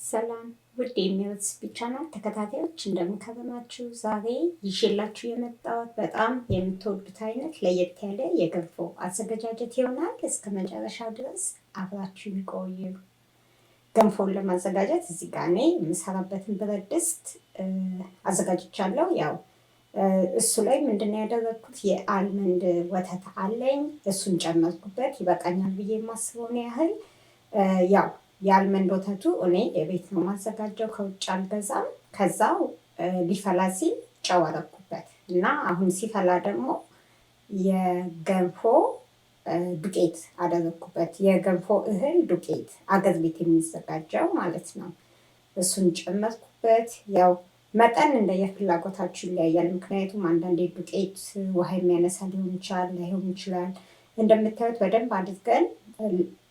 ሰላም ውድ የሚወት ቻናል ተከታታዮች እንደምን ከረማችሁ? ዛሬ ይዤላችሁ የመጣሁት በጣም የምትወዱት አይነት ለየት ያለ የገንፎ አዘገጃጀት ይሆናል። እስከ መጨረሻው ድረስ አብራችሁ ይቆዩ። ገንፎን ለማዘጋጀት እዚህ ጋር እኔ የምሰራበትን ብረት ድስት አዘጋጅቻለሁ። ያው እሱ ላይ ምንድነው ያደረግኩት የአልመንድ ወተት አለኝ። እሱን ጨመርኩበት። ይበቃኛል ብዬ የማስበውን ያህል ያው የአልመንድ ወተቱ እኔ የቤት ነው ማዘጋጀው፣ ከውጭ አልገዛም። ከዛው ሊፈላ ሲል ጨው አደረኩበት እና አሁን ሲፈላ ደግሞ የገንፎ ዱቄት አደረኩበት። የገንፎ እህል ዱቄት አገር ቤት የሚዘጋጀው ማለት ነው። እሱን ጨመርኩበት። ያው መጠን እንደየፍላጎታችሁ ይለያያል። ምክንያቱም አንዳንዴ ዱቄት ውሃ የሚያነሳ ሊሆን ይችላል፣ ላይሆን ይችላል። እንደምታዩት በደንብ አድርገን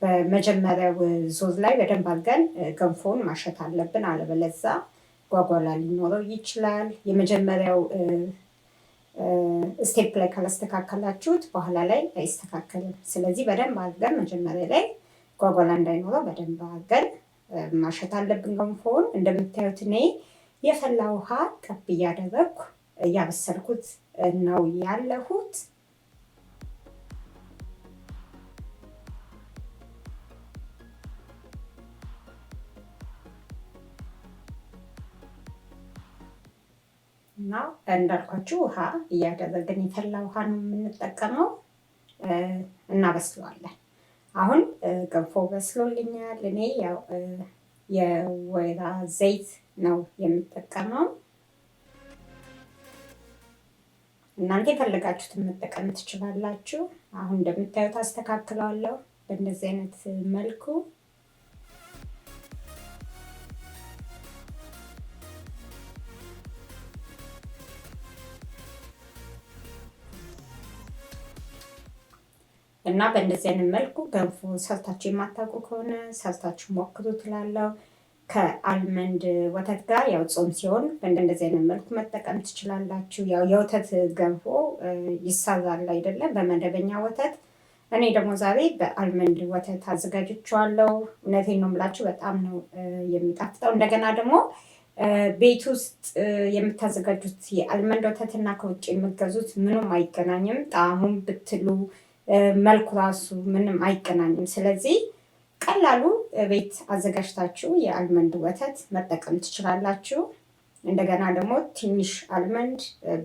በመጀመሪያው ዞዝ ላይ በደንብ አድርገን ገንፎውን ማሸት አለብን። አለበለዛ ጓጓላ ሊኖረው ይችላል። የመጀመሪያው ስቴፕ ላይ ካላስተካከላችሁት በኋላ ላይ አይስተካከልም። ስለዚህ በደንብ አድርገን መጀመሪያ ላይ ጓጓላ እንዳይኖረው በደንብ አድርገን ማሸት አለብን ገንፎውን። እንደምታዩት እኔ የፈላ ውሃ ጠብ እያደረግኩ እያበሰልኩት ነው ያለሁት። እና እንዳልኳችሁ ውሃ እያደረግን የፈላ ውሃ ነው የምንጠቀመው። እናበስለዋለን። አሁን ገንፎ በስሎልኛል። እኔ ያው የወይራ ዘይት ነው የምጠቀመው። እናንተ የፈለጋችሁትን መጠቀም ትችላላችሁ። አሁን እንደምታዩት አስተካክለዋለሁ በእንደዚህ አይነት መልኩ። እና በእንደዚህ አይነት መልኩ ገንፎ ሰርታችሁ የማታውቁ ከሆነ ሰርታችሁ ሞክሩ ትላለሁ። ከአልመንድ ወተት ጋር ያው ጾም ሲሆን በእንደዚህ አይነት መልኩ መጠቀም ትችላላችሁ። ያው የወተት ገንፎ ይሰራል አይደለም በመደበኛ ወተት። እኔ ደግሞ ዛሬ በአልመንድ ወተት አዘጋጅቼዋለሁ። እውነቴን ነው የምላችሁ በጣም ነው የሚጣፍጠው። እንደገና ደግሞ ቤት ውስጥ የምታዘጋጁት የአልመንድ ወተት እና ከውጭ የምትገዙት ምንም አይገናኝም። ጣዕሙም ብትሉ መልኩ ራሱ ምንም አይገናኝም። ስለዚህ ቀላሉ ቤት አዘጋጅታችሁ የአልመንድ ወተት መጠቀም ትችላላችሁ። እንደገና ደግሞ ትንሽ አልመንድ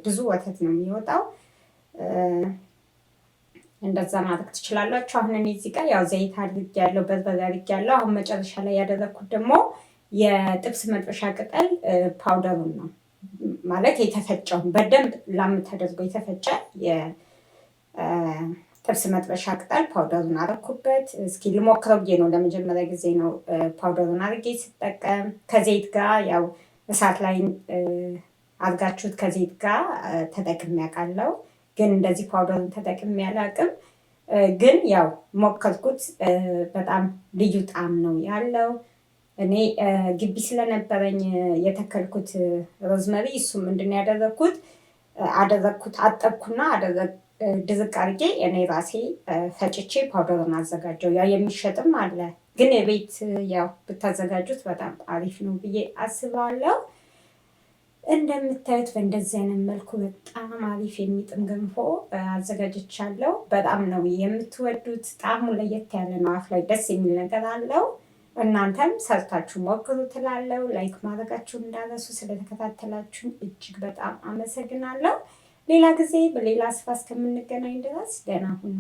ብዙ ወተት ነው የሚወጣው። እንደዛ ማድረግ ትችላላችሁ። አሁን እኔ እዚህ ጋር ያው ዘይት አድርጌያለሁ፣ በርበሬ አድርጌያለሁ። አሁን መጨረሻ ላይ ያደረኩት ደግሞ የጥብስ መጥበሻ ቅጠል ፓውደሩን ነው ማለት የተፈጨውን በደንብ ላም ተደርጎ የተፈጨ ጥብስ መጥበሻ ቅጠል ፓውደሩን አረኩበት። እስኪ ልሞክረው ብዬ ነው፣ ለመጀመሪያ ጊዜ ነው ፓውደሩን አድርጌ ስጠቀም። ከዘይት ጋር ያው እሳት ላይ አድርጋችሁት ከዘይት ጋር ተጠቅሜ ያውቃለሁ፣ ግን እንደዚህ ፓውደሩን ተጠቅሜ አላውቅም። ግን ያው ሞከርኩት፣ በጣም ልዩ ጣዕም ነው ያለው። እኔ ግቢ ስለነበረኝ የተከልኩት ሮዝመሪ፣ እሱ ምንድን ያደረግኩት አጠብኩና ድዝቅ አድርጌ እኔ ራሴ ፈጭቼ ፓውደሩን አዘጋጀው። ያው የሚሸጥም አለ፣ ግን የቤት ያው ብታዘጋጁት በጣም አሪፍ ነው ብዬ አስባለሁ። እንደምታዩት በእንደዚህ አይነት መልኩ በጣም አሪፍ የሚጥም ገንፎ አዘጋጅቻለሁ። በጣም ነው የምትወዱት። ጣዕሙ ለየት ያለ ነው፣ አፍ ላይ ደስ የሚል ነገር አለው። እናንተም ሰርታችሁ ሞክሩ ትላለው። ላይክ ማድረጋችሁን እንዳረሱ። ስለተከታተላችሁን እጅግ በጣም አመሰግናለሁ። ሌላ ጊዜ በሌላ ስራ እስከምንገናኝ ድረስ ደህና ሁኑ።